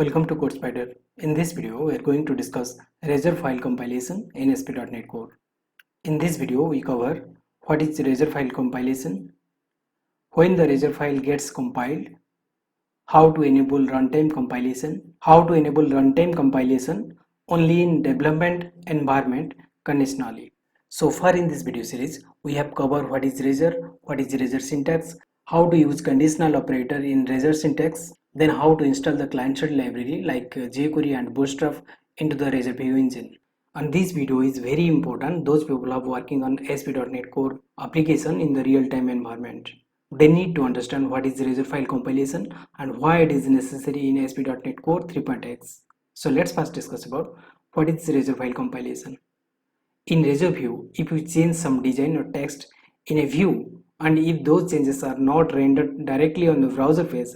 Welcome to CodeSpider. In this video, we are going to discuss Razor file compilation in ASP.NET Core. In this video, we cover what is Razor file compilation, when the Razor file gets compiled, how to enable runtime compilation only in development environment conditionally. So far in this video series, we have covered what is Razor syntax, how to use conditional operator in Razor syntax, then how to install the client-side library like jQuery and Bootstrap into the Razor View engine. And this video is very important those people are working on ASP.NET Core application in the real-time environment. They need to understand what is Razor file compilation and why it is necessary in ASP.NET Core 3.x. So let's first discuss about what is Razor file compilation. In Razor View, if you change some design or text in a view and if those changes are not rendered directly on the browser page,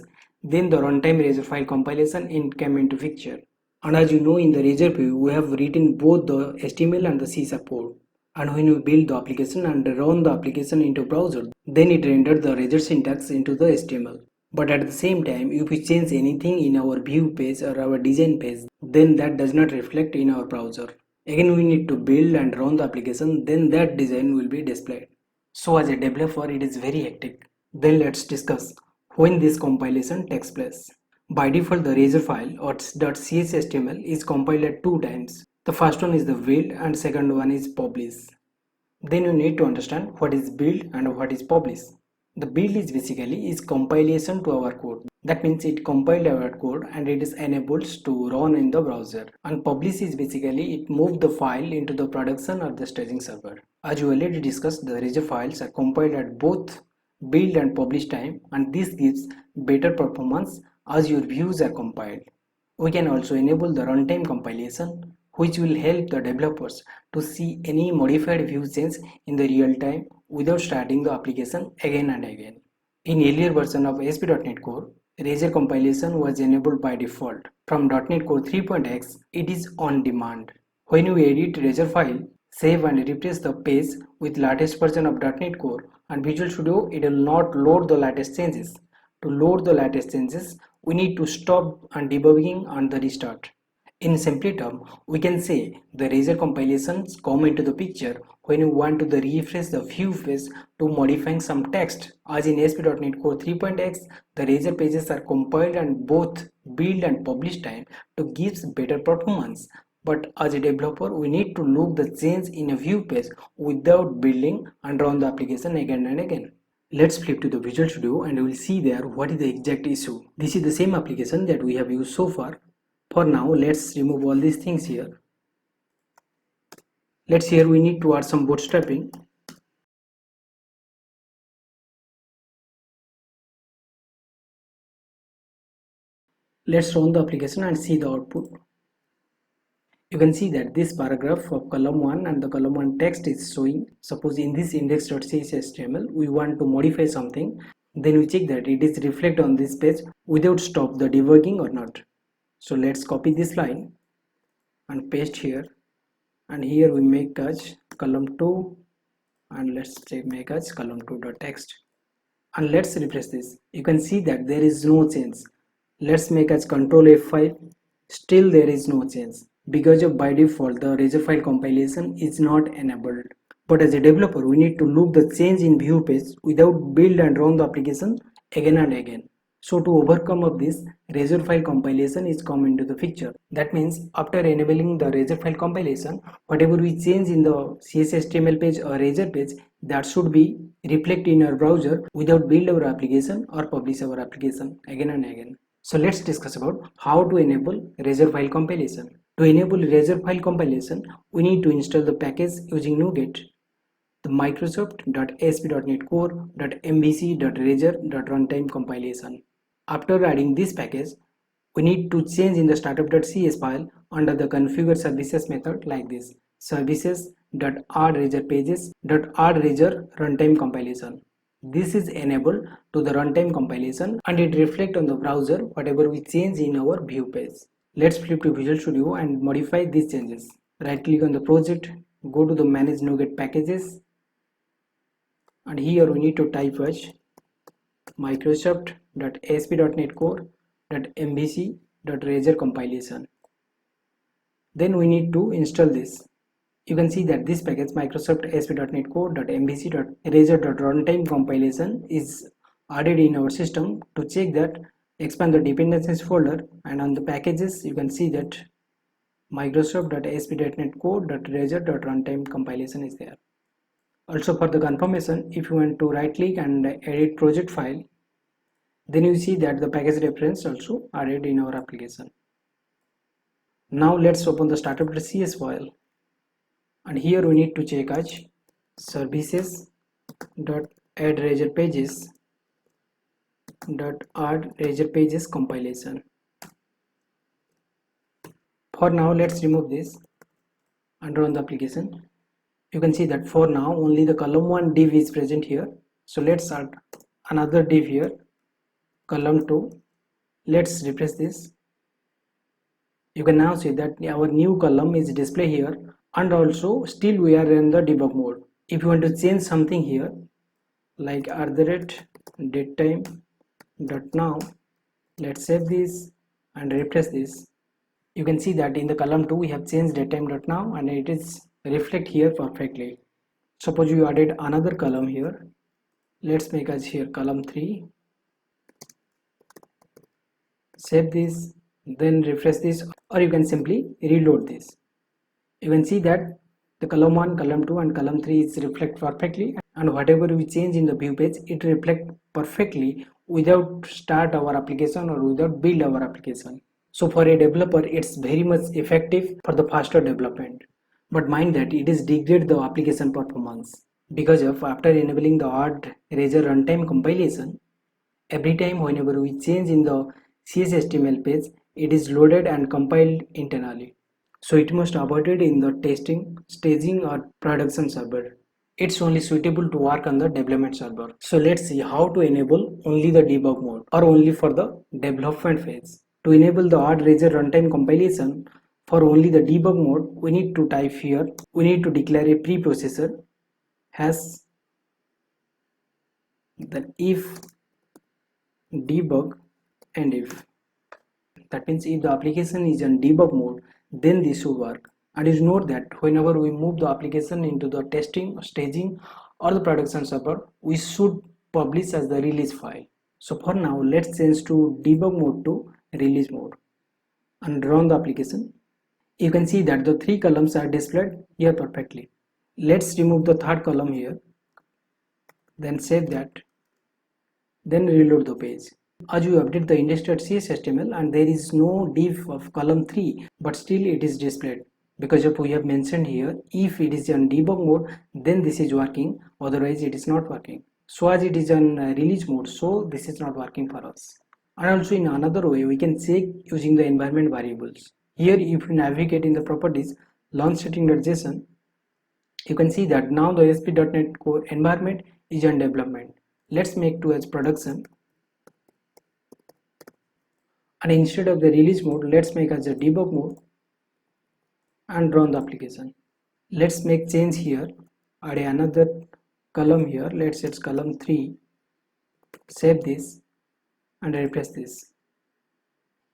then the runtime Razor file compilation came into picture. And as you know, in the Razor View, we have written both the HTML and the C# code. And when we build the application and run the application into browser, then it rendered the Razor syntax into the HTML. But at the same time, if we change anything in our view page or our design page, then that does not reflect in our browser. Again, we need to build and run the application, then that design will be displayed. So as a developer, it is very hectic. Then let's discuss when this compilation takes place. By default, the Razor file or .cshtml is compiled at two times. The first one is the build and second one is publish. Then you need to understand what is build and what is publish. The build is compilation to our code. That means it compiled our code and it is enabled to run in the browser. And publish is basically it moved the file into the production or the staging server. As you already discussed, the Razor files are compiled at both build and publish time, and this gives better performance as your views are compiled. We can also enable the runtime compilation, which will help the developers to see any modified view change in the real time without starting the application again and again. In earlier version of ASP.NET Core, Razor compilation was enabled by default. From .NET Core 3.x, it is on demand. When you edit Razor file, save and refresh the page with latest version of .NET Core and Visual Studio, it will not load the latest changes. To load the latest changes, we need to stop and debugging and the restart. In simple term, we can say the Razor compilations come into the picture when you want to refresh the view page to modifying some text. As in ASP.NET Core 3.x, the Razor pages are compiled and both build and publish time to give better performance. But as a developer, we need to look the change in a view page without building and run the application again and again. Let's flip to the Visual Studio and we will see there what is the exact issue. This is the same application that we have used so far. For now, let's remove all these things here. Here we need to add some bootstrapping. Let's run the application and see the output. You can see that this paragraph of column 1 and the column 1 text is showing. Suppose in this index.cshtml we want to modify something, then we check that it is reflected on this page without stop the debugging or not. So let's copy this line and paste here, and here we make as column 2 and let's say make as column 2.text, and let's refresh this. You can see that there is no change. Let's make as control F5. Still there is no change because of by default the Razor file compilation is not enabled. But as a developer, we need to look the change in view page without build and run the application again and again. So to overcome of this, Razor file compilation is come into the picture. That means after enabling the Razor file compilation, whatever we change in the CSS/HTML page or Razor page, that should be reflected in our browser without build our application or publish our application again and again. So let's discuss about how to enable Razor file compilation. To enable Razor file compilation, we need to install the package using NuGet, the Microsoft.ASP.NET Core.MVC.Razor.runtime compilation. After adding this package, we need to change in the startup.cs file under the configure services method like this: services.addRazorPages.addRazor runtime compilation. This is enabled to the runtime compilation and it reflects on the browser whatever we change in our view page. Let's flip to Visual Studio and modify these changes. Right click on the project, go to the manage NuGet packages, and here we need to type as Microsoft.ASP.NET Core.MVC .razor compilation. Then we need to install this. You can see that this package Microsoft ASP.NET Core.MVC.Razor.runtime compilation is added in our system. To check that, expand the dependencies folder, and on the packages you can see that Microsoft.ASP.NET Core.Razor.runtime compilation is there. Also, for the confirmation, if you want to right click and edit project file, then you see that the package reference also added in our application. Now let's open the startup.cs file, and here we need to check as services.add razor pages compilation. For now, let's remove this and run the application. You can see that for now only the column 1 div is present here. So let's add another div here, column 2. Let's refresh this. You can now see that our new column is displayed here, and also still we are in the debug mode. If you want to change something here, like @datetime.now, let's save this and refresh this. You can see that in the column 2 we have changed datetime.now and it is reflect here perfectly. Suppose you added another column here. Let's make as here column 3. Save this, then refresh this, or you can simply reload this. You can see that the column 1, column 2 and column 3 is reflect perfectly, and whatever we change in the view page, it reflect perfectly without start our application or without build our application. So for a developer, it's very much effective for the faster development. But mind that it is degrade the application performance, because of after enabling the add-razor runtime compilation, every time whenever we change in the CSHTML page, it is loaded and compiled internally. So it must avoided in the testing, staging or production server. It's only suitable to work on the development server. So let's see how to enable only the debug mode or only for the development phase. To enable the add-razor runtime compilation for only the debug mode, we need to type here, we need to declare a preprocessor has the if debug and if. That means if the application is in debug mode, then this should work. And you note that whenever we move the application into the testing, staging or the production server, we should publish as the release file. So for now, let's change to debug mode to release mode and run the application. You can see that the 3 columns are displayed here perfectly. Let's remove the 3rd column here, then save that, then reload the page. As you update the index.cshtml and there is no div of column 3, but still it is displayed because of we have mentioned here, if it is on debug mode, then this is working, otherwise it is not working. So as it is on release mode, so this is not working for us. And also in another way, we can check using the environment variables. Here if you navigate in the properties, launch setting.json, you can see that now the ASP.NET Core environment is on development. Let's make to as production, and instead of the release mode, let's make as a debug mode and run the application. Let's make change here, add another column here, let's set column 3, save this and refresh this.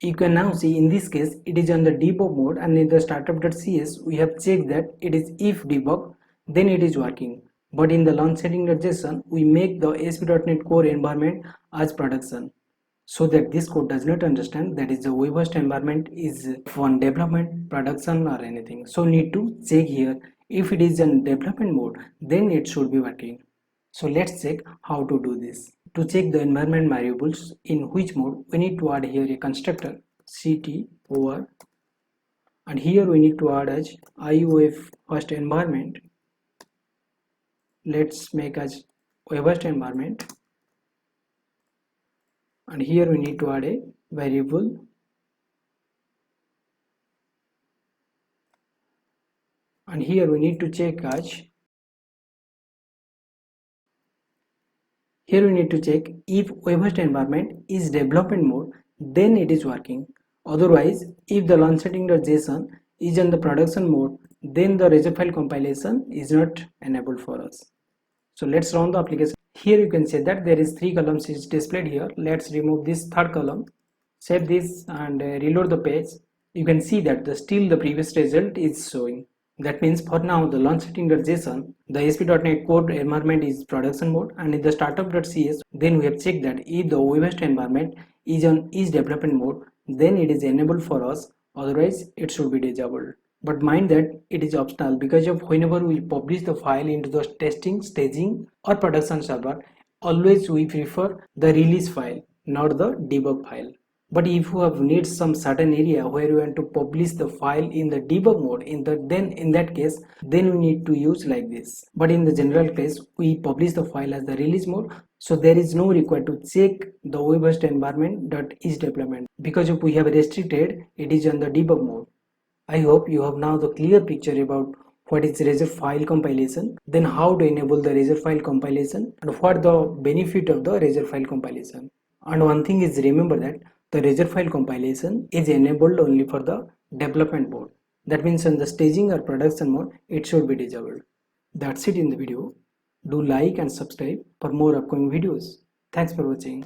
You can now see in this case it is on the debug mode, and in the startup.cs we have checked that it is if debug, then it is working. But in the launch setting.json we make the ASP.NET Core environment as production, so that this code does not understand that is the web-host environment is for development, production or anything. So need to check here, if it is in development mode, then it should be working. So let's check how to do this. To check the environment variables in which mode, we need to add here a constructor CTOR, and here we need to add as IOF host environment. Let's make as web-host environment, and here we need to add a variable, and here we need to check as, here we need to check if web-host environment is development mode, then it is working. Otherwise, if the launch setting.json is in the production mode, then the razor file compilation is not enabled for us. So let's run the application. Here you can see that there is 3 columns is displayed here. Let's remove this 3rd column, save this and reload the page, you can see that still the previous result is showing. That means for now the launch setting.json, the ASP.NET Core environment is production mode, and in the startup.cs, then we have checked that if the web environment is development mode, then it is enabled for us, otherwise it should be disabled. But mind that it is optional, because of whenever we publish the file into the testing, staging or production server, always we prefer the release file, not the debug file. But if you have need some certain area where you want to publish the file in the debug mode, then in that case, then we need to use like this. But in the general case, we publish the file as the release mode, so there is no required to check the web-host environment.is development, because if we have restricted, it is on the debug mode. I hope you have now the clear picture about what is Razor file compilation, then how to enable the Razor file compilation, and what the benefit of the Razor file compilation. And one thing is, remember that the Razor file compilation is enabled only for the development mode. That means on the staging or production mode, it should be disabled. That's it in the video. Do like and subscribe for more upcoming videos. Thanks for watching.